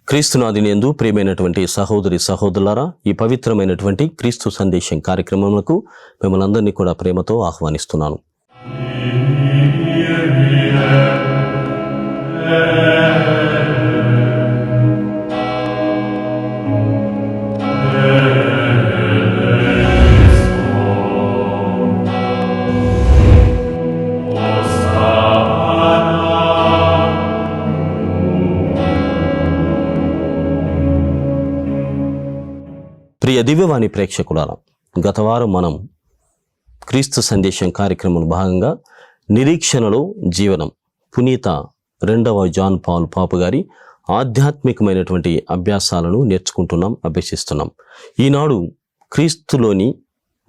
క్రీస్తునాథునియందు ప్రియమైనటువంటి సహోదరి సహోదరులారా, ఈ పవిత్రమైనటువంటి క్రీస్తు సందేశం కార్యక్రమములకు మిమ్మల్ని అందరినీ కూడా ప్రేమతో ఆహ్వానిస్తున్నాను. ప్రియ దివ్యవాణి ప్రేక్షకులారా, గత వారం మనం క్రీస్తు సందేశం కార్యక్రమం భాగంగా నిరీక్షణలో జీవనం పునీత 2వ జాన్ పాల్ పాపు గారి ఆధ్యాత్మికమైనటువంటి అభ్యాసాలను నేర్చుకుంటున్నాం, అభ్యసిస్తున్నాం. ఈనాడు క్రీస్తులోని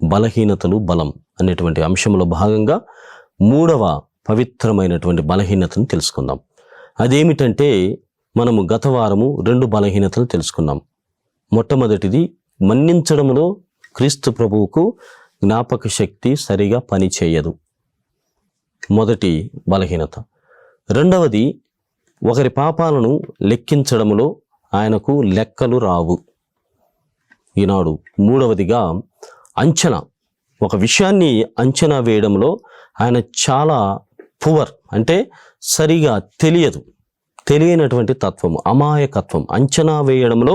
బలహీనతలు బలం అనేటువంటి అంశంలో భాగంగా 3వ పవిత్రమైనటువంటి బలహీనతను తెలుసుకుందాం. అదేమిటంటే, మనము గత వారము 2 బలహీనతలు తెలుసుకున్నాం. మొట్టమొదటిది, మన్నించడంలో క్రీస్తు ప్రభువుకు జ్ఞాపక శక్తి సరిగా పనిచేయదు, మొదటి బలహీనత. రెండవది, ఒకరి పాపాలను లెక్కించడంలో ఆయనకు లెక్కలు రావు. ఈనాడు 3వదిగా, అంచనా, ఒక విషయాన్ని అంచనా వేయడంలో ఆయన చాలా పువర్, అంటే సరిగా తెలియనటువంటి తత్వం, అమాయకత్వం. అంచనా వేయడంలో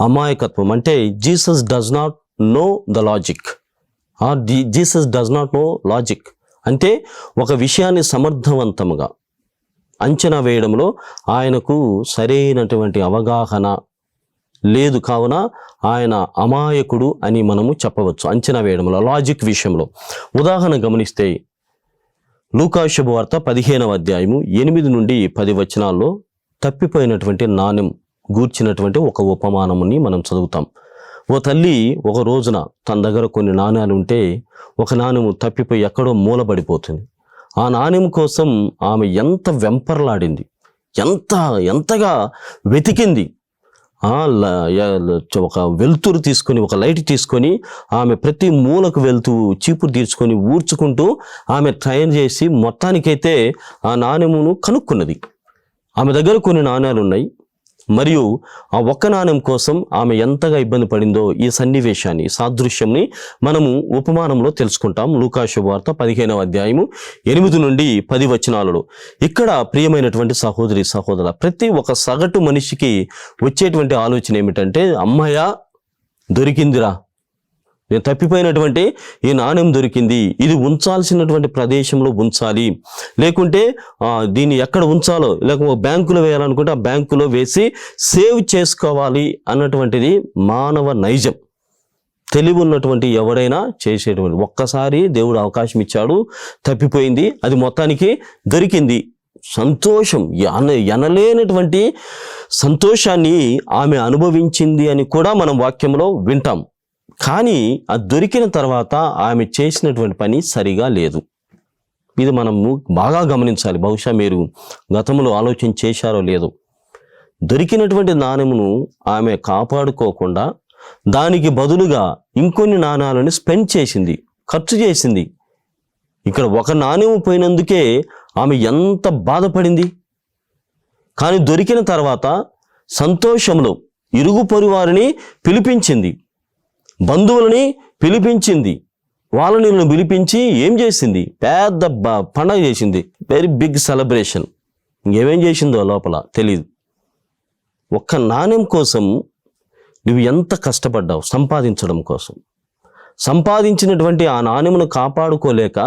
అమాయకత్వం అంటే Jesus does not know the logic, or Jesus does not know logic అంటే ఒక విషయాన్ని సమర్థవంతంగా అంచనా వేయడంలో ఆయనకు సరైనటువంటి అవగాహన లేదు. కావున ఆయన అమాయకుడు అని మనము చెప్పవచ్చు అంచనా వేయడంలో, లాజిక్ విషయంలో. ఉదాహరణ గమనిస్తే లూకా శుభవార్త 15వ అధ్యాయము 8 నుండి 10 వచనాల్లో తప్పిపోయినటువంటి నాణెం గూర్చినటువంటి ఒక ఉపమానముని మనం చదువుతాం. ఓ తల్లి ఒక రోజున తన దగ్గర కొన్ని నాణ్యాలు ఉంటే ఒక నాణెము తప్పిపోయి ఎక్కడో మూలబడిపోతుంది. ఆ నాణెం కోసం ఆమె ఎంత వెంపర్లాడింది, ఎంతగా వెతికింది. ఒక వెలుతురు తీసుకొని, ఒక లైట్ తీసుకొని ఆమె ప్రతి మూలకు వెళ్తూ చీపురు తీర్చుకొని ఊడ్చుకుంటూ ఆమె ట్రైన్ చేసి మొత్తానికైతే ఆ నాణెమును కనుక్కున్నది. ఆమె దగ్గర కొన్ని నాణ్యాలు ఉన్నాయి, మరియు ఆ ఒక్క నాణ్యం కోసం ఆమె ఎంతగా ఇబ్బంది పడిందో ఈ సన్నివేశాన్ని, సాదృశ్యంని మనము ఉపమానంలో తెలుసుకుంటాం. లూకా శుభవార్త 15వ అధ్యాయము 8 నుండి 10 వచనాలలో. ఇక్కడ ప్రియమైనటువంటి సహోదరి సహోదరుల, ప్రతి ఒక సగటు మనిషికి వచ్చేటువంటి ఆలోచన ఏమిటంటే, అమ్మయ్య దొరికిందిరా, నేను తప్పిపోయినటువంటి ఈ నాణ్యం దొరికింది, ఇది ఉంచాల్సినటువంటి ప్రదేశంలో ఉంచాలి, లేకుంటే దీన్ని ఎక్కడ ఉంచాలో, లేకపోతే బ్యాంకులో వేయాలనుకుంటే ఆ బ్యాంకులో వేసి సేవ్ చేసుకోవాలి అన్నటువంటిది మానవ నైజం. తెలివి ఉన్నటువంటి ఎవడైనా చేసేటువంటి, ఒక్కసారి దేవుడు అవకాశం ఇచ్చాడు, తప్పిపోయింది, అది మొత్తానికి దొరికింది, సంతోషం, ఎనలేనటువంటి సంతోషాన్ని ఆమె అనుభవించింది అని కూడా మనం వాక్యంలో వింటాం. కానీ అది దొరికిన తర్వాత ఆమె చేసినటువంటి పని సరిగా లేదు. ఇది మనము బాగా గమనించాలి. బహుశా మీరు గతంలో ఆలోచన చేశారో లేదో. దొరికినటువంటి నాణెమును ఆమె కాపాడుకోకుండా దానికి బదులుగా ఇంకొన్ని నాణాలను స్పెండ్ చేసింది, ఖర్చు చేసింది. ఇక్కడ ఒక నాణెము పోయినందుకే ఆమె ఎంత బాధపడింది. కానీ దొరికిన తర్వాత సంతోషంలో ఇరుగు పొరుగు వారిని పిలిపించింది, బంధువులని పిలిపించింది, వాళ్ళని పిలిపించి ఏం చేసింది, పెద్ద పండగ చేసింది, వెరీ బిగ్ సెలబ్రేషన్. ఇంకేమేం చేసిందో లోపల తెలియదు. ఒక్క నాణ్యం కోసం నువ్వు ఎంత కష్టపడ్డావు సంపాదించడం కోసం. సంపాదించినటువంటి ఆ నాణ్యమును కాపాడుకోలేక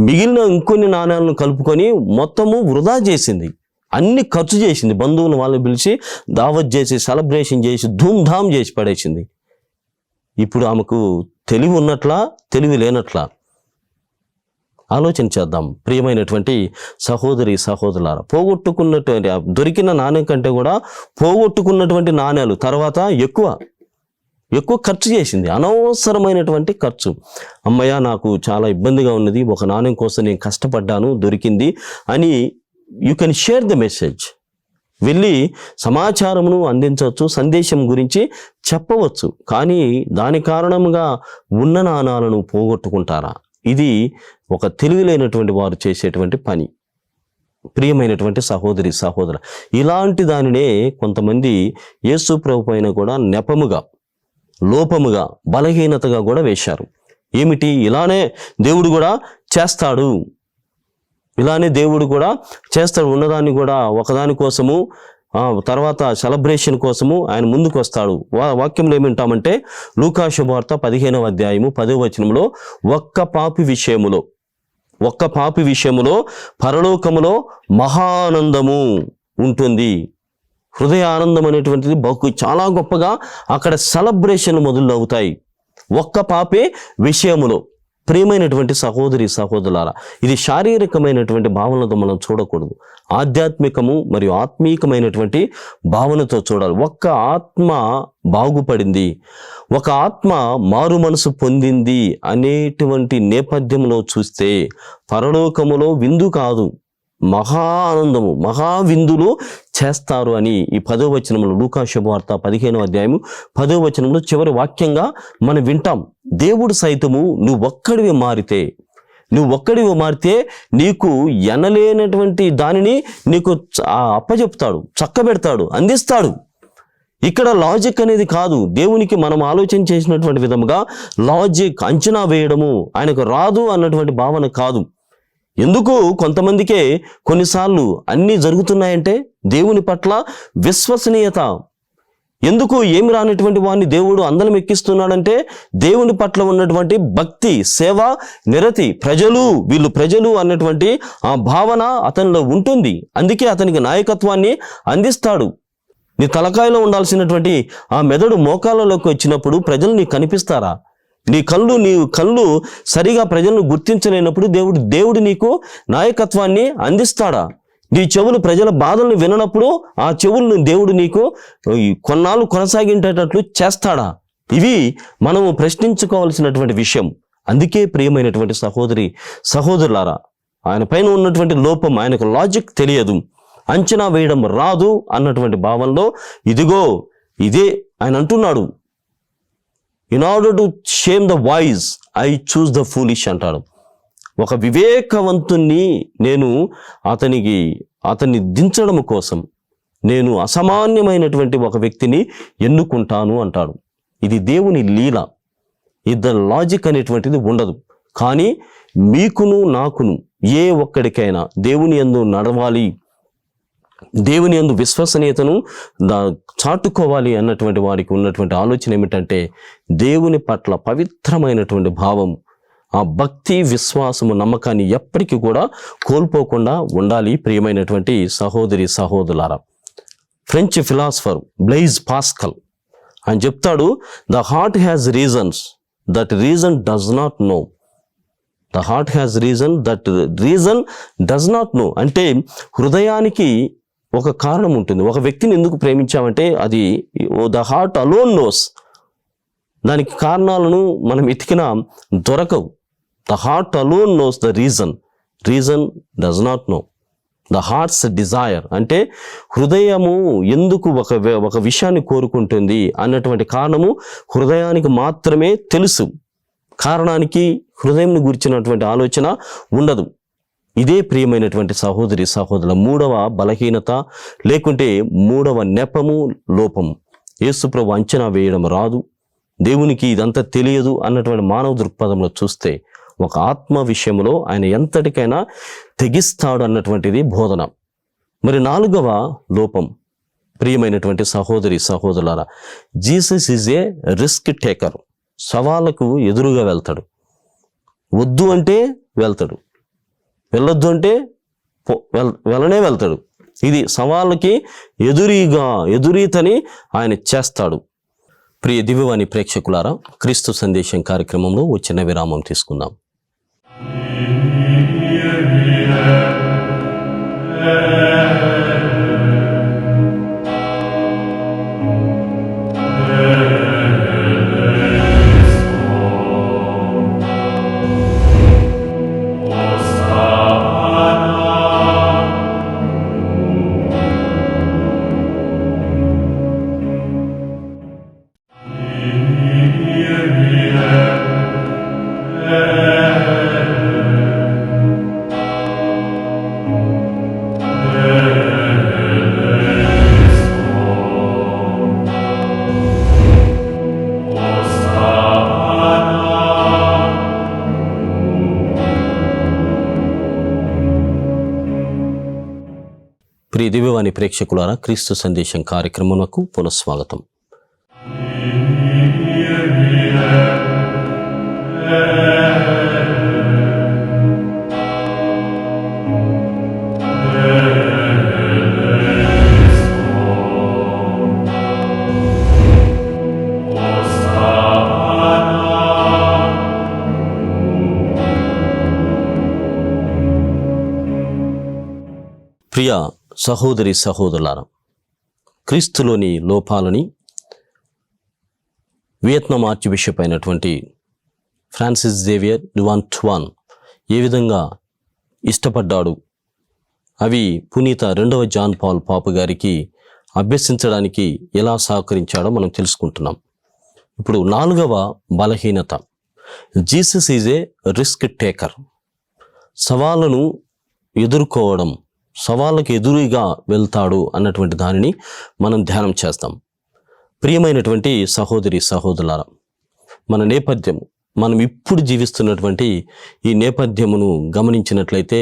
మిగిలిన ఇంకొన్ని నాణ్యాలను కలుపుకొని మొత్తము వృధా చేసింది, అన్ని ఖర్చు చేసింది, బంధువులు వాళ్ళని పిలిచి దావత్ చేసి సెలబ్రేషన్ చేసి ధూమ్ధామ్ చేసి పడేసింది. ఇప్పుడు ఆమెకు తెలివి ఉన్నట్లా, తెలివి లేనట్లా? ఆలోచన చేద్దాం ప్రియమైనటువంటి సహోదరి సహోదరులారా. పోగొట్టుకున్నటువంటి, దొరికిన నాణ్యం కంటే కూడా పోగొట్టుకున్నటువంటి నాణ్యాలు తర్వాత ఎక్కువ ఖర్చు చేసింది, అనవసరమైనటువంటి ఖర్చు. అమ్మయ్య నాకు చాలా ఇబ్బందిగా ఉన్నది, ఒక నాణ్యం కోసం నేను కష్టపడ్డాను, దొరికింది అని you can share the message. వెళ్ళి సమాచారమును అందించవచ్చు, సందేశం గురించి చెప్పవచ్చు. కానీ దాని కారణంగా ఉన్న నాణాలను పోగొట్టుకుంటారా? ఇది ఒక తెలివి లేనటువంటి వారు చేసేటువంటి పని. ప్రియమైనటువంటి సహోదరి సహోదర, ఇలాంటి దానినే కొంతమంది యేసు ప్రభు పైన కూడా నెపముగా, లోపముగా, బలహీనతగా కూడా వేశారు. ఏమిటి? ఇలానే దేవుడు కూడా చేస్తాడు, ఇలానే దేవుడు కూడా చేస్తాడు, ఉన్నదాన్ని కూడా ఒకదాని కోసము తర్వాత సెలబ్రేషన్ కోసము ఆయన ముందుకు వస్తాడు. వాక్యంలో ఏమింటామంటే లూకా శుభవార్త 15వ అధ్యాయము 10వ వచనంలో, ఒక్క పాపి విషయములో పరలోకములో మహానందము ఉంటుంది. హృదయ ఆనందం అనేటువంటిది చాలా గొప్పగా అక్కడ సెలబ్రేషన్లు మొదలవుతాయి. ఒక్క పాపే విషయములో. ప్రియమైనటువంటి సహోదరి సహోదరులారా, ఇది శారీరకమైనటువంటి భావనలతో మనం చూడకూడదు, ఆధ్యాత్మికము మరియు ఆత్మీకమైనటువంటి భావనతో చూడాలి. ఒక్క ఆత్మ బాగుపడింది, ఒక ఆత్మ మారు మనసు పొందింది అనేటువంటి నేపథ్యంలో చూస్తే పరలోకములో విందు కాదు, మహా ఆనందము, మహా విందులు చేస్తారు అని ఈ 10వ వచనంలో, లూకా శుభవార్త 15వ అధ్యాయము 10వ వచనంలో చివరి వాక్యంగా మనం వింటాం. దేవుడు సైతము నువ్వు ఒక్కడివి మారితే నీకు ఎనలేనటువంటి దానిని నీకు అప్పచెప్తాడు, చక్కబెడతాడు, అందిస్తాడు. ఇక్కడ లాజిక్ అనేది కాదు, దేవునికి మనం ఆలోచన చేసినటువంటి విధముగా లాజిక్ అంచనా వేయడము ఆయనకు రాదు అన్నటువంటి భావన కాదు. ఎందుకు కొంతమందికే కొన్నిసార్లు అన్నీ జరుగుతున్నాయంటే దేవుని పట్ల విశ్వసనీయత. ఎందుకు ఏమి రానటువంటి వాడిని దేవుడు అందలం ఎక్కిస్తున్నాడంటే దేవుని పట్ల ఉన్నటువంటి భక్తి, సేవ, నిరతి, వీళ్ళు ప్రజలు అన్నటువంటి ఆ భావన అతనిలో ఉంటుంది. అందుకే అతనికి నాయకత్వాన్ని అందిస్తాడు. నీ తలకాయలో ఉండాల్సినటువంటి ఆ మెదడు మోకాళ్ళలోకి వచ్చినప్పుడు ప్రజలు నీకు కనిపిస్తారా? నీ కళ్ళు సరిగా ప్రజలను గుర్తించలేనప్పుడు దేవుడు నీకు నాయకత్వాన్ని అందిస్తాడా? నీ చెవులు ప్రజల బాధలను విననప్పుడు ఆ చెవులను దేవుడు నీకు కొన్నాళ్ళు కొనసాగించేటట్లు చేస్తాడా? ఇవి మనము ప్రశ్నించుకోవాల్సినటువంటి విషయం. అందుకే ప్రియమైనటువంటి సహోదరి సహోదరులారా, ఆయన పైన ఉన్నటువంటి లోపం, ఆయనకు లాజిక్ తెలియదు, అంచనా వేయడం రాదు అన్నటువంటి భావనలో ఇదే ఆయన అంటున్నాడు, in order to shame the voice I choose the foolish అంటాడు. ఒక వివేకవంతుణ్ణి నేను అతన్ని దించడం కోసం నేను అసామాన్యమైనటువంటి ఒక వ్యక్తిని ఎన్నుకుంటాను అంటాడు. ఇది దేవుని లీల. ఇద్దరు లాజిక్ అనేటువంటిది ఉండదు. కానీ మీకును నాకును ఏ ఒక్కడికైనా దేవుని యందు నడవాలి, దేవుని యందు విశ్వసనీయతను చాటుకోవాలి అన్నటువంటి వారికి ఉన్నటువంటి ఆలోచన ఏమిటంటే దేవుని పట్ల పవిత్రమైనటువంటి భావం, ఆ భక్తి, విశ్వాసము, నమ్మకాన్ని ఎప్పటికీ కూడా కోల్పోకుండా ఉండాలి. ప్రియమైనటువంటి సహోదరి సహోదరులారా, ఫ్రెంచ్ ఫిలాసఫర్ బ్లైజ్ పాస్కల్ ఆయన చెప్తాడు, the heart has reasons that reason does not know. The heart has reason that reason does not know. అంటే హృదయానికి ఒక కారణం ఉంటుంది. ఒక వ్యక్తిని ఎందుకు ప్రేమించామంటే అది ద హార్ట్ అలోన్ నోస్. దానికి కారణాలను మనం ఎతికినా దొరకవు. The heart alone knows the reason does not know. The heart's desire అంటే హృదయము ఎందుకు ఒక విషయాన్ని కోరుకుంటుంది అన్నటువంటి కారణము హృదయానికి మాత్రమే తెలుసు. కారణానికి హృదయంను గురించినటువంటి ఆలోచన ఉండదు. ఇదే ప్రియమైనటువంటి సహోదరి సహోదరుల మూడవ బలహీనత, లేకుంటే మూడవ నెపము, లోపము. యేసుప్రభు అంచనా వేయడం రాదు, దేవునికి ఇదంతా తెలియదు అన్నటువంటి మానవ దృక్పథంలో చూస్తే ఒక ఆత్మ విషయంలో ఆయన ఎంతటికైనా తెగిస్తాడు అన్నటువంటిది బోధన. మరి నాలుగవ లోపం, ప్రియమైనటువంటి సహోదరి సహోదరులారా, Jesus is a risk taker. సవాళ్ళకు ఎదురుగా వెళ్తాడు. వద్దు అంటే వెళ్తాడు, వెళ్ళొద్దు అంటే వెళ్ళనే వెళ్తాడు. ఇది సవాళ్ళకి ఎదురీతని ఆయన చేస్తాడు. ప్రియ దివ్యవాణి ప్రేక్షకులారా, క్రీస్తు సందేశం కార్యక్రమంలో ఓ చిన్న విరామం తీసుకుందాం. Yeah. ప్రియ దివ్యవాణి ప్రేక్షకులారా, క్రీస్తు సందేశం కార్యక్రమమునకు పునఃస్వాగతం. ప్రియ సహోదరి సహోదరులారా, క్రీస్తులోని లోపాలని వియత్నాం ఆర్చ్ బిషప్ అయినటువంటి ఫ్రాన్సిస్ జేవియర్ డువాన్ టువాన్ ఏ విధంగా ఇష్టపడ్డాడు, అవి పునీత 2వ జాన్ పాల్ పాప గారికి అభ్యసించడానికి ఎలా సహకరించాడో మనం తెలుసుకుంటున్నాం. ఇప్పుడు 4వ బలహీనత, Jesus is a risk taker. సవాళ్ళను ఎదుర్కోవడం, సవాళ్ళకు ఎదురుగా వెళ్తాడు అన్నటువంటి దానిని మనం ధ్యానం చేస్తాం. ప్రియమైనటువంటి సహోదరి సహోదరులారా, మన నేపథ్యం, మనం ఇప్పుడు జీవిస్తున్నటువంటి ఈ నేపథ్యమును గమనించినట్లయితే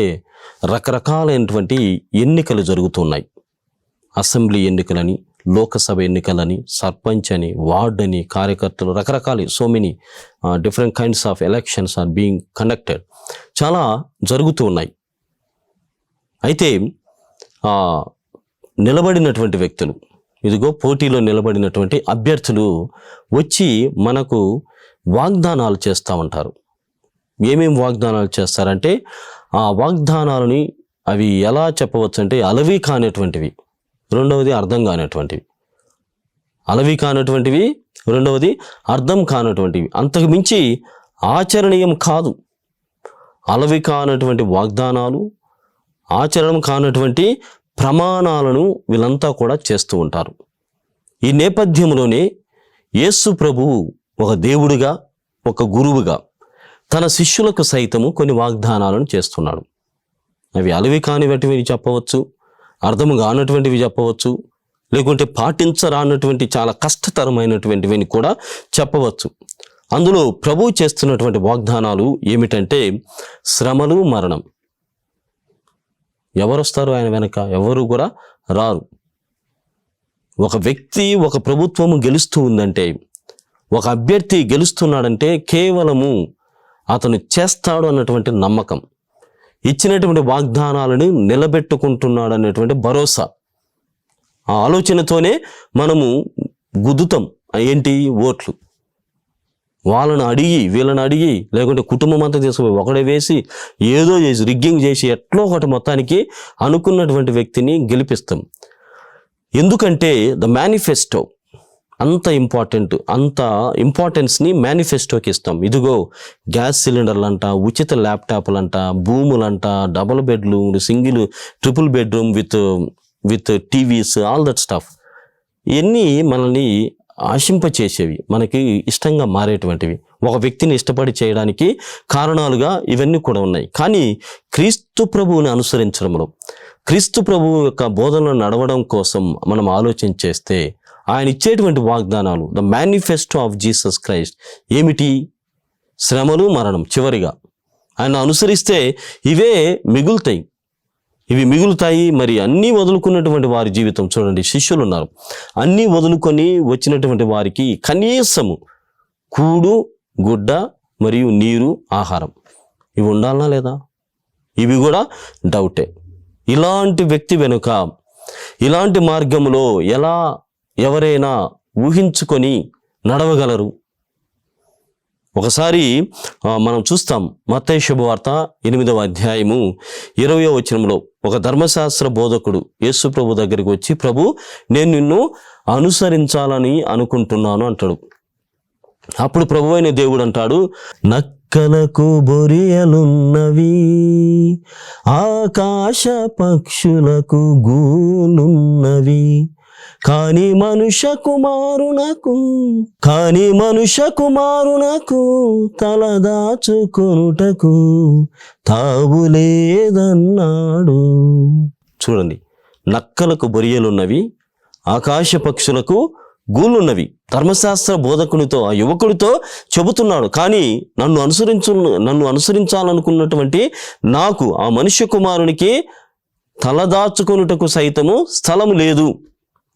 రకరకాలైనటువంటి ఎన్నికలు జరుగుతున్నాయి. అసెంబ్లీ ఎన్నికలని, లోకసభ ఎన్నికలని, సర్పంచ్ అని, వార్డ్ అని, కార్యకర్తలు, రకరకాల so many different kinds of elections are being conducted. చాలా జరుగుతూ ఉన్నాయి. అయితే నిలబడినటువంటి వ్యక్తులు, ఇదిగో పోటీలో నిలబడినటువంటి అభ్యర్థులు వచ్చి మనకు వాగ్దానాలు చేస్తూ ఉంటారు. ఏమేమి వాగ్దానాలు చేస్తారంటే, ఆ వాగ్దానాలని అవి ఎలా చెప్పవచ్చు అంటే అలవి కానటువంటివి, రెండవది అర్థం కానటువంటివి. అలవి కానటువంటివి, రెండవది అర్థం కానటువంటివి, అంతకు మించి ఆచరణీయం కాదు. అలవి కానటువంటి వాగ్దానాలు, ఆచరణ కానటువంటి ప్రమాణాలను వీళ్ళంతా కూడా చేస్తూ ఉంటారు. ఈ నేపథ్యంలోనే యేసు ప్రభువు ఒక దేవుడిగా, ఒక గురువుగా తన శిష్యులకు సైతము కొన్ని వాగ్దానాలను చేస్తున్నాడు. అవి అలవి కానివటివి చెప్పవచ్చు, అర్థము కానటువంటివి చెప్పవచ్చు, లేకుంటే పాటించరానటువంటి చాలా కష్టతరమైనటువంటివి కూడా చెప్పవచ్చు. అందులో ప్రభువు చేస్తున్నటువంటి వాగ్దానాలు ఏమిటంటే శ్రమలు, మరణం. ఎవరు వస్తారు ఆయన వెనక? ఎవరు కూడా రారు. ఒక వ్యక్తి, ఒక ప్రభుత్వము గెలుస్తూ ఉందంటే, ఒక అభ్యర్థి గెలుస్తున్నాడంటే కేవలము అతను చేస్తాడు అన్నటువంటి నమ్మకం, ఇచ్చినటువంటి వాగ్దానాలను నిలబెట్టుకుంటున్నాడు అనేటువంటి భరోసా, ఆ ఆలోచనతోనే మనము గుద్దుతాం. ఏంటి? ఓట్లు. వాళ్ళని అడిగి, వీళ్ళని అడిగి, లేకుంటే కుటుంబం అంతా తీసుకుపోయి ఒకడే వేసి, ఏదో చేసి, రిగ్గింగ్ చేసి, ఎట్లో ఒకటి మొత్తానికి అనుకున్నటువంటి వ్యక్తిని గెలిపిస్తాం. ఎందుకంటే ద మేనిఫెస్టో అంత ఇంపార్టెంట్, అంత ఇంపార్టెన్స్ని మేనిఫెస్టోకి ఇస్తాం. ఇదిగో గ్యాస్ సిలిండర్లంట, ఉచిత ల్యాప్టాప్లంట, భూములంట, double bedroom, single, triple bedroom with TVs, all that stuff. ఇవన్నీ మనల్ని ఆశింపచేసేవి, మనకి ఇష్టంగా మారేటువంటివి, ఒక వ్యక్తిని ఇష్టపడి చేయడానికి కారణాలుగా ఇవన్నీ కూడా ఉన్నాయి. కానీ క్రీస్తు ప్రభువుని అనుసరించడంలో, క్రీస్తు ప్రభువు యొక్క బోధనలు నడవడం కోసం మనం ఆలోచన చేస్తే ఆయన ఇచ్చేటువంటి వాగ్దానాలు, the manifesto of Jesus Christ ఏమిటి? శ్రమలు, మరణం. చివరిగా ఆయన అనుసరిస్తే ఇవే మిగులుతాయి. ఇవి మిగులుతాయి. మరి అన్నీ వదులుకున్నటువంటి వారి జీవితం చూడండి, శిష్యులు ఉన్నారు, అన్నీ వదులుకొని వచ్చినటువంటి వారికి కనీసము కూడు, గుడ్డ మరియు నీరు, ఆహారం ఇవి ఉండాలనా లేదా? ఇవి కూడా డౌటే. ఇలాంటి వ్యక్తి వెనుక, ఇలాంటి మార్గంలో ఎలా ఎవరైనా ఊహించుకొని నడవగలరు? ఒకసారి మనం చూస్తాం, మత్తయి శుభవార్త 8వ అధ్యాయము 20వ వచనంలో ఒక ధర్మశాస్త్ర బోధకుడు యేసు ప్రభు దగ్గరికి వచ్చి, ప్రభు, నేను నిన్ను అనుసరించాలని అనుకుంటున్నాను అంటాడు. అప్పుడు ప్రభు అయిన దేవుడు అంటాడు, నక్కలకు బొరియలున్నవి, ఆకాశ పక్షులకు గూలున్నవి, కాని మనుష్య కుమారునకు తలదాచుకొనుటకు తావులేదన్నాడు. చూడండి, నక్కలకు బొరియలున్నవి, ఆకాశ పక్షులకు గూళ్ళున్నవి. ధర్మశాస్త్ర బోధకునితో, ఆ యువకుడితో చెబుతున్నాడు. కానీ నన్ను అనుసరించాలనుకున్నటువంటి నాకు, ఆ మనుష్య కుమారునికి తలదాచుకొనుటకు సైతము స్థలం లేదు.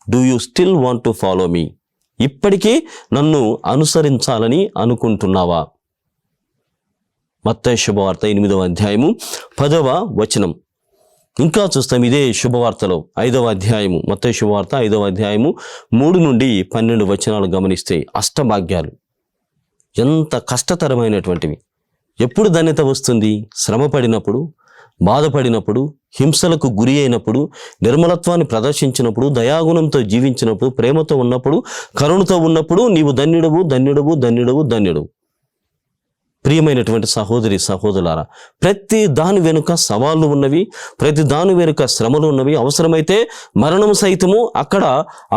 Do you still want to follow me? ఇప్పటికీ నన్ను అనుసరించాలని అనుకుంటున్నావా? మత్తయి శుభవార్త 8వ అధ్యాయము 10వ వచనం. ఇంకా చూస్తాం ఇదే శుభవార్తలో 5వ అధ్యాయము, మత్తయి శుభవార్త 5వ అధ్యాయము 3 నుండి 12 వచనాలు గమనిస్తే అష్టభాగ్యాలు ఎంత కష్టతరమైనటువంటివి. ఎప్పుడు ధన్యత వస్తుంది? శ్రమ పడినప్పుడు, బాధపడినప్పుడు, హింసలకు గురి అయినప్పుడు, నిర్మలత్వాన్ని ప్రదర్శించినప్పుడు, దయాగుణంతో జీవించినప్పుడు, ప్రేమతో ఉన్నప్పుడు, కరుణతో ఉన్నప్పుడు నీవు ధన్యుడవు, ధన్యుడవు, ధన్యుడవు, ధన్యుడు. ప్రియమైనటువంటి సహోదరి సహోదరులారా, ప్రతి దాని వెనుక సవాళ్ళు ఉన్నవి, ప్రతి దాని వెనుక శ్రమలు ఉన్నవి, అవసరమైతే మరణం సైతము అక్కడ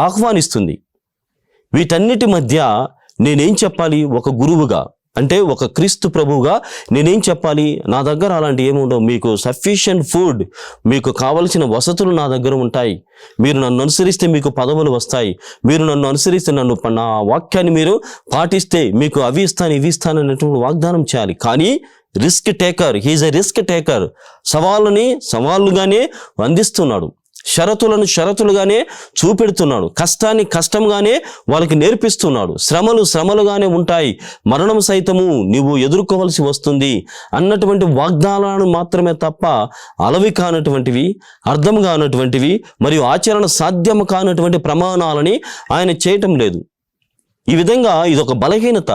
ఆహ్వానిస్తుంది. వీటన్నిటి మధ్య నేనేం చెప్పాలి? ఒక గురువుగా, అంటే ఒక క్రీస్తు ప్రభువుగా నేనేం చెప్పాలి? నా దగ్గర అలాంటి ఏముండవు. మీకు సఫిషియంట్ ఫుడ్, మీకు కావలసిన వసతులు నా దగ్గర ఉంటాయి. మీరు నన్ను అనుసరిస్తే మీకు పదవులు వస్తాయి. మీరు నన్ను అనుసరిస్తే, నా వాక్యాన్ని మీరు పాటిస్తే మీకు అవి ఇస్తాను, ఇవి ఇస్తాను అనేటువంటి వాగ్దానం చేయాలి. కానీ risk taker, he's a risk taker. సవాళ్ళని సవాళ్ళుగానే అందిస్తున్నాడు, షరతులను షరతులుగానే చూపెడుతున్నాడు, కష్టాన్ని కష్టంగానే వాళ్ళకి నేర్పిస్తున్నాడు. శ్రమలు శ్రమలుగానే ఉంటాయి, మరణం సైతము నీవు ఎదుర్కోవలసి వస్తుంది అన్నటువంటి వాగ్దానాలను మాత్రమే తప్ప అలవి కానటువంటివి, అర్థం కానటువంటివి, మరియు ఆచరణ సాధ్యం కానటువంటి ప్రమాణాలని ఆయన చేయటం లేదు. ఈ విధంగా ఇదొక బలహీనత.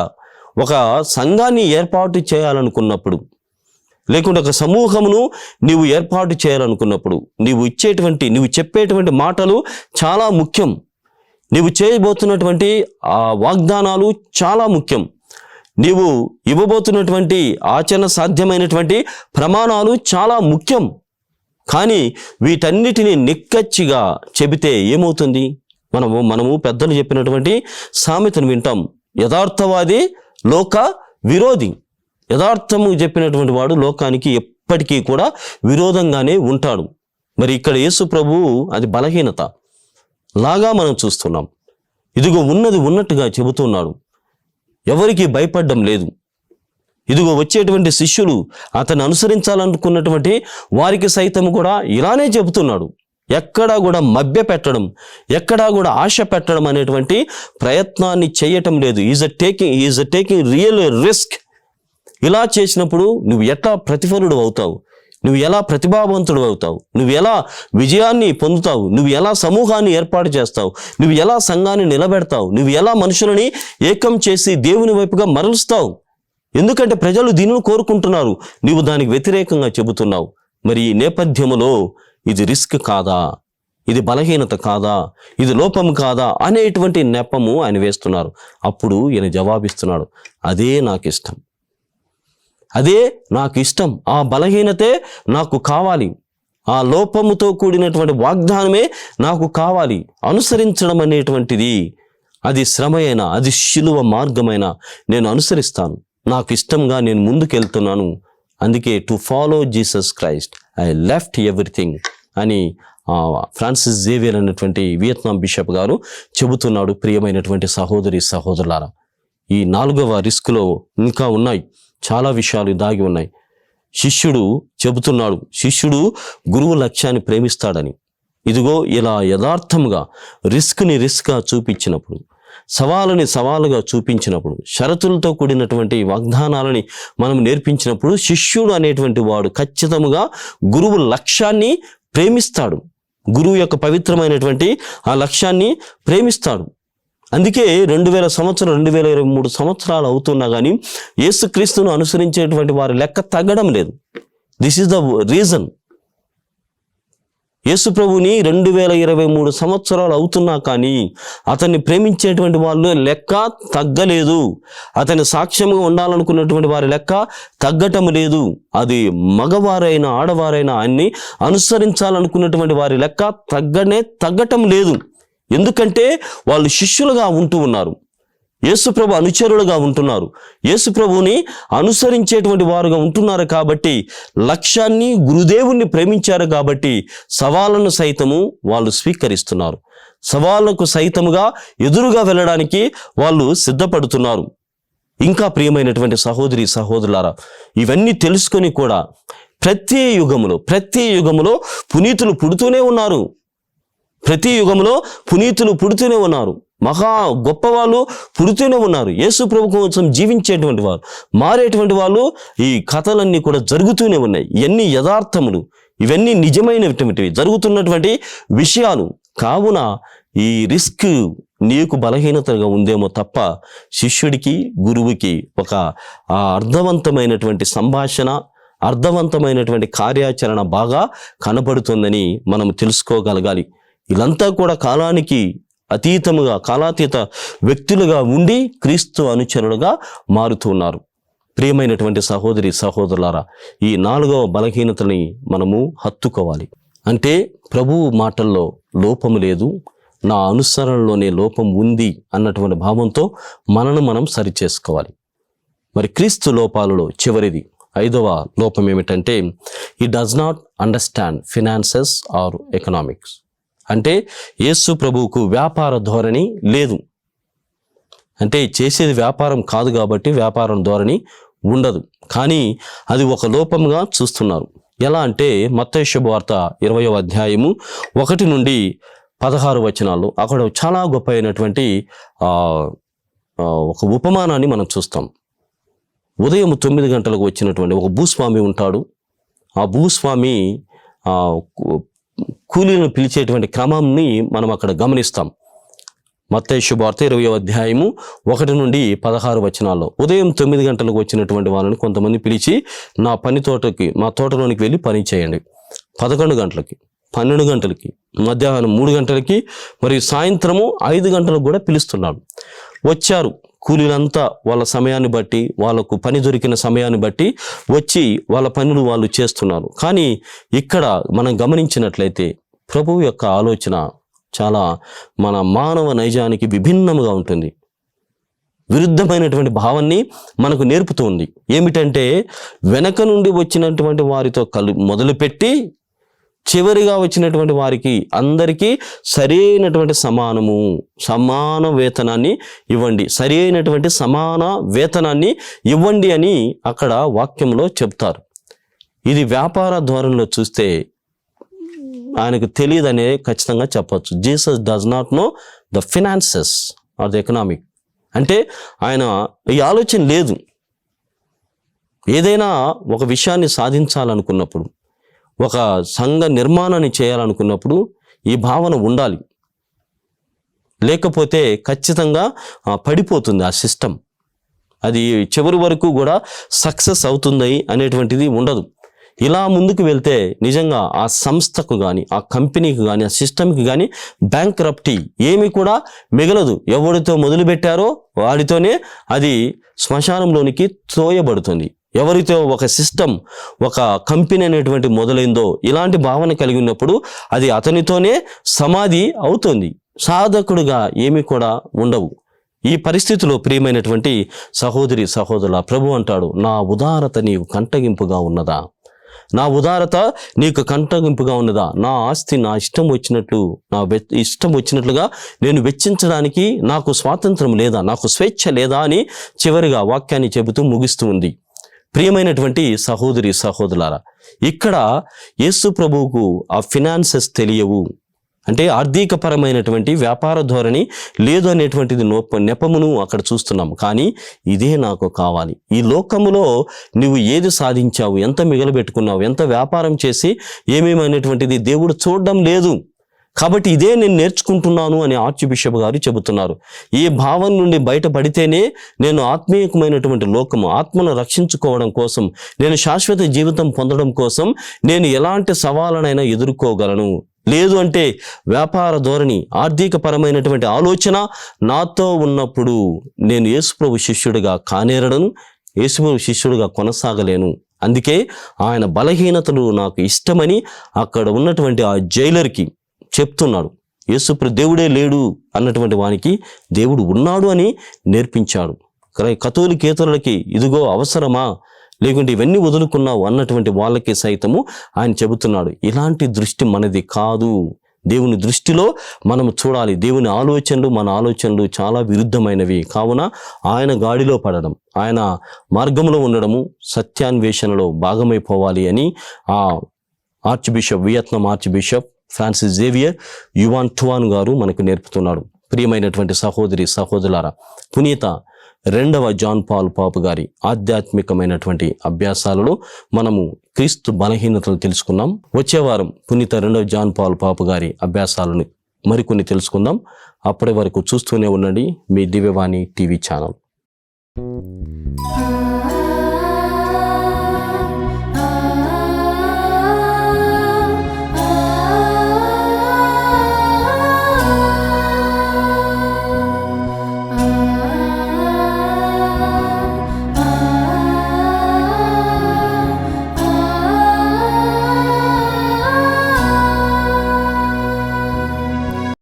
ఒక సంఘాన్ని ఏర్పాటు చేయాలనుకున్నప్పుడు, లేకుంటే ఒక సమూహమును నీవు ఏర్పాటు చేయాలనుకున్నప్పుడు, నీవు చెప్పేటువంటి మాటలు చాలా ముఖ్యం. నీవు చేయబోతున్నటువంటి ఆ వాగ్దానాలు చాలా ముఖ్యం. నీవు ఇవ్వబోతున్నటువంటి ఆచరణ సాధ్యమైనటువంటి ప్రమాణాలు చాలా ముఖ్యం. కానీ వీటన్నిటిని నిక్కచ్చిగా చెబితే ఏమవుతుంది? మనము పెద్దలు చెప్పినటువంటి సామెతను వింటాం, యథార్థవాది లోక విరోధి. యథార్థము చెప్పినటువంటి వాడు లోకానికి ఎప్పటికీ కూడా విరోధంగానే ఉంటాడు. మరి ఇక్కడ యేసు ప్రభువు అది బలహీనత లాగా మనం చూస్తున్నాం. ఇదిగో ఉన్నది ఉన్నట్టుగా చెబుతున్నాడు, ఎవరికి భయపడడం లేదు. ఇదిగో వచ్చేటువంటి శిష్యులు అతను అనుసరించాలనుకున్నటువంటి వారికి సైతం కూడా ఇలానే చెబుతున్నాడు. ఎక్కడా కూడా మభ్య పెట్టడం, ఎక్కడా కూడా ఆశ పెట్టడం అనేటువంటి ప్రయత్నాన్ని చేయటం లేదు. Is taking real risk. ఇలా చేసినప్పుడు నువ్వు ఎట్లా ప్రతిఫలుడు అవుతావు? నువ్వు ఎలా ప్రతిభావంతుడు అవుతావు? నువ్వు ఎలా విజయాన్ని పొందుతావు? నువ్వు ఎలా సమూహాన్ని ఏర్పాటు చేస్తావు? నువ్వు ఎలా సంఘాన్ని నిలబెడతావు? నువ్వు ఎలా మనుషులని ఏకం చేసి దేవుని వైపుగా మరలుస్తావు? ఎందుకంటే ప్రజలు దీనిని కోరుకుంటున్నారు, నీవు దానికి వ్యతిరేకంగా చెబుతున్నావు. మరి ఈ నేపథ్యములో ఇది రిస్క్ కాదా? ఇది బలహీనత కాదా? ఇది లోపం కాదా అనేటువంటి నెపము ఆయన వేస్తున్నారు. అప్పుడు ఈయన జవాబిస్తున్నాడు, అదే నాకు ఇష్టం, అదే నాకు ఇష్టం. ఆ బలహీనతే నాకు కావాలి, ఆ లోపముతో కూడినటువంటి వాగ్దానమే నాకు కావాలి. అనుసరించడం అనేటువంటిది అది శ్రమయైనా, అది శిలువ మార్గమైనా నేను అనుసరిస్తాను. నాకు ఇష్టంగా నేను ముందుకెళ్తున్నాను. అందుకే to follow Jesus Christ I left everything అని ఫ్రాన్సిస్ జేవియర్ అనేటువంటి వియత్నాం బిషప్ గారు చెబుతున్నాడు. ప్రియమైనటువంటి సహోదరి సహోదరులారా, ఈ 4వ రిస్క్లో ఇంకా ఉన్నాయి, చాలా విషయాలు దాగి ఉన్నాయి. శిష్యుడు చెబుతున్నాడు, శిష్యుడు గురువు లక్ష్యాన్ని ప్రేమిస్తాడని. ఇదిగో ఇలా యథార్థముగా రిస్క్ని రిస్క్గా చూపించినప్పుడు, సవాలుని సవాలుగా చూపించినప్పుడు, షరతులతో కూడినటువంటి వాగ్దానాలని మనం నేర్పించినప్పుడు, శిష్యుడు అనేటువంటి వాడు ఖచ్చితంగా గురువు లక్ష్యాన్ని ప్రేమిస్తాడు. గురువు యొక్క పవిత్రమైనటువంటి ఆ లక్ష్యాన్ని ప్రేమిస్తాడు. అందుకే 2000 సంవత్సరాలు 2023 సంవత్సరాలు అవుతున్నా కానీ యేసుక్రీస్తును అనుసరించేటువంటి వారి లెక్క తగ్గడం లేదు. This is the reason. యేసు ప్రభుని 2023 సంవత్సరాలు అవుతున్నా కానీ అతన్ని ప్రేమించేటువంటి వాళ్ళు లెక్క తగ్గలేదు. అతని సాక్ష్యంగా ఉండాలనుకున్నటువంటి వారి లెక్క తగ్గటం లేదు. అది మగవారైనా ఆడవారైనా ఆయన్ని అనుసరించాలనుకున్నటువంటి వారి లెక్క తగ్గటం లేదు. ఎందుకంటే వాళ్ళు శిష్యులుగా ఉంటూ ఉన్నారు, యేసుప్రభు అనుచరులుగా ఉంటున్నారు, యేసుప్రభుని అనుసరించేటువంటి వారుగా ఉంటున్నారు. కాబట్టి లక్ష్యాన్ని, గురుదేవుణ్ణి ప్రేమించారు కాబట్టి సవాళ్ళను సైతము వాళ్ళు స్వీకరిస్తున్నారు. సవాళ్ళకు సైతముగా ఎదురుగా వెళ్ళడానికి వాళ్ళు సిద్ధపడుతున్నారు. ఇంకా ప్రియమైనటువంటి సహోదరి సహోదరులారా, ఇవన్నీ తెలుసుకొని కూడా ప్రతి యుగములో పునీతులు పుడుతూనే ఉన్నారు. ప్రతి యుగంలో పునీతులు పుడుతూనే ఉన్నారు. మహా గొప్పవాళ్ళు పుడుతూనే ఉన్నారు. యేసు ప్రభు కోసం జీవించేటువంటి వారు, మారేటువంటి వాళ్ళు. ఈ కథలన్నీ కూడా జరుగుతూనే ఉన్నాయి. ఇవన్నీ యథార్థములు, ఇవన్నీ నిజమైనటువంటివి, జరుగుతున్నటువంటి విషయాలు. కావున ఈ రిస్క్ నీకు బలహీనతగా ఉందేమో తప్ప శిష్యుడికి గురువుకి ఒక అర్థవంతమైనటువంటి సంభాషణ, అర్థవంతమైనటువంటి కార్యాచరణ బాగా కనబడుతుందని మనం తెలుసుకోగలగాలి. వీళ్ళంతా కూడా కాలానికి అతీతముగా, కాలాతీత వ్యక్తులుగా ఉండి క్రీస్తు అనుచరులుగా మారుతున్నారు. ప్రియమైనటువంటి సహోదరి సహోదరులారా, ఈ 4వ బలహీనతని మనము హత్తుకోవాలి. అంటే ప్రభువు మాటల్లో లోపము లేదు, నా అనుసరణలోనే లోపం ఉంది అన్నటువంటి భావంతో మనను మనం సరిచేసుకోవాలి. మరి క్రీస్తు లోపాలలో చివరిది 5వ లోపం ఏమిటంటే, he does not understand finances or economics. అంటే యేసు ప్రభువుకు వ్యాపార ధోరణి లేదు. అంటే చేసేది వ్యాపారం కాదు కాబట్టి వ్యాపారం ధోరణి ఉండదు. కానీ అది ఒక లోపంగా చూస్తున్నారు. ఎలా అంటే మత్తయి శుభవార్త 20వ అధ్యాయము 1 నుండి 16 వచనాలు, అక్కడ చాలా గొప్ప అయినటువంటి ఒక ఉపమానాన్ని మనం చూస్తాం. ఉదయం 9 గంటలకు వచ్చినటువంటి ఒక భూస్వామి ఉంటాడు. ఆ భూస్వామి కూలీలను పిలిచేటువంటి క్రమాన్ని మనం అక్కడ గమనిస్తాం. మత్తయి శుభవార్త 20వ అధ్యాయము 1 నుండి 16 వచనాల్లో, ఉదయం 9 గంటలకు వచ్చినటువంటి వాళ్ళని కొంతమంది పిలిచి, మా తోటలోనికి వెళ్ళి పని చేయండి. 11 గంటలకి, 12 గంటలకి, మధ్యాహ్నం 3 గంటలకి, మరియు సాయంత్రము 5 గంటలకు కూడా పిలుస్తున్నాడు. వచ్చారు కూలీలంతా వాళ్ళ సమయాన్ని బట్టి, వాళ్ళకు పని దొరికిన సమయాన్ని బట్టి వచ్చి వాళ్ళ పనులు వాళ్ళు చేస్తున్నారు. కానీ ఇక్కడ మనం గమనించినట్లయితే ప్రభువు యొక్క ఆలోచన చాలా మన మానవ నైజానికి విభిన్నముగా ఉంటుంది. విరుద్ధమైనటువంటి భావాన్ని మనకు నేర్పుతుంది. ఏమిటంటే, వెనక నుండి వచ్చినటువంటి వారితో మొదలుపెట్టి చివరిగా వచ్చినటువంటి వారికి అందరికీ సరైనటువంటి సమాన వేతనాన్ని ఇవ్వండి, సరి అయినటువంటి సమాన వేతనాన్ని ఇవ్వండి అని అక్కడ వాక్యంలో చెప్తారు. ఇది వ్యాపార ధోరణిలో చూస్తే ఆయనకు తెలియదనే ఖచ్చితంగా చెప్పచ్చు. Jesus does not know the finances or the economic. అంటే ఆయన ఈ ఆలోచన లేదు. ఏదైనా ఒక విషయాన్ని సాధించాలనుకున్నప్పుడు, ఒక సంఘ నిర్మాణాన్ని చేయాలనుకున్నప్పుడు ఈ భావన ఉండాలి. లేకపోతే ఖచ్చితంగా పడిపోతుంది ఆ సిస్టమ్. అది చివరి వరకు కూడా సక్సెస్ అవుతుంది అనేటువంటిది ఉండదు. ఇలా ముందుకు వెళ్తే నిజంగా ఆ సంస్థకు కానీ, ఆ కంపెనీకి కానీ, ఆ సిస్టమ్కి కానీ బ్యాంక్రప్టీ ఏమీ కూడా మిగలదు. ఎవరితో మొదలుపెట్టారో వాడితోనే అది శ్మశానంలోనికి తోయబడుతుంది. ఎవరితో ఒక సిస్టమ్, ఒక కంపెనీ అనేటువంటి మొదలైందో, ఇలాంటి భావన కలిగి ఉన్నప్పుడు అది అతనితోనే సమాధి అవుతుంది. సాధకుడుగా ఏమీ కూడా ఉండవు. ఈ పరిస్థితిలో ప్రియమైనటువంటి సహోదరి సహోదరుల, ప్రభు అంటాడు, నా ఉదారత నీకు కంటగింపుగా ఉన్నదా? నా ఉదారత నీకు కంటగింపుగా ఉన్నదా? నా ఆస్తి నా ఇష్టం వచ్చినట్లుగా నేను వెచ్చించడానికి నాకు స్వాతంత్రం లేదా? నాకు స్వేచ్ఛ లేదా? అని చివరిగా వాక్యాన్ని చెబుతూ ముగిస్తూ ఉంది. ప్రియమైనటువంటి సహోదరి సహోదరులారా, ఇక్కడ యేసు ప్రభువుకు ఆ ఫినాన్సెస్ తెలియవు. అంటే ఆర్థికపరమైనటువంటి వ్యాపార ధోరణి లేదు అనేటువంటిది నెపమును అక్కడ చూస్తున్నాం. కానీ ఇదే నాకు కావాలి. ఈ లోకములో నువ్వు ఏది సాధించావు, ఎంత మిగలబెట్టుకున్నావు, ఎంత వ్యాపారం చేసి ఏమేమైనటువంటిది దేవుడు చూడడం లేదు. కాబట్టి ఇదే నేను నేర్చుకుంటున్నాను అని ఆర్చ్ బిషప్ గారు చెబుతున్నారు. ఈ భావం నుండి బయటపడితేనే నేను ఆత్మీయమైనటువంటి లోకము, ఆత్మను రక్షించుకోవడం కోసం, నేను శాశ్వత జీవితం పొందడం కోసం నేను ఎలాంటి సవాళ్ళనైనా ఎదుర్కోగలను. లేదు అంటే వ్యాపార ధోరణి, ఆర్థికపరమైనటువంటి ఆలోచన నాతో ఉన్నప్పుడు నేను యేసుప్రభు శిష్యుడిగా కానేరడను, యేసుప్రభు శిష్యుడిగా కొనసాగలేను. అందుకే ఆయన బలహీనతలు నాకు ఇష్టమని అక్కడ ఉన్నటువంటి ఆ జైలర్కి చెప్తున్నాడు. యేసుప్రభు దేవుడే లేడు అన్నటువంటి వానికి దేవుడు ఉన్నాడు అని నేర్పించాడు. కతోలికేతరులకి ఇదిగో అవసరమా, లేకుంటే ఇవన్నీ వదులుకున్నావు అన్నటువంటి వాళ్ళకి సైతము ఆయన చెబుతున్నాడు, ఇలాంటి దృష్టి మనది కాదు. దేవుని దృష్టిలో మనము చూడాలి. దేవుని ఆలోచనలు మన ఆలోచనలు చాలా విరుద్ధమైనవి. కావున ఆయన గాడిలో పడడం, ఆయన మార్గంలో ఉండడము, సత్యాన్వేషణలో భాగమైపోవాలి అని ఆ Vietnam archbishop Francis Xavier Yuan Tuan గారు మనకు నేర్పుతున్నాడు. ప్రియమైనటువంటి సహోదరి సహోదరులారా, పునీత 2వ జాన్ పాల్ పాపు గారి ఆధ్యాత్మికమైనటువంటి అభ్యాసాలలో మనము క్రీస్తు బలహీనతలు తెలుసుకున్నాం. వచ్చే వారం పునీత 2వ జాన్ పాల్ పాపు గారి అభ్యాసాలను మరికొన్ని తెలుసుకుందాం. అప్పటి వరకు చూస్తూనే ఉండండి మీ దివ్యవాణి టీవీ ఛానల్.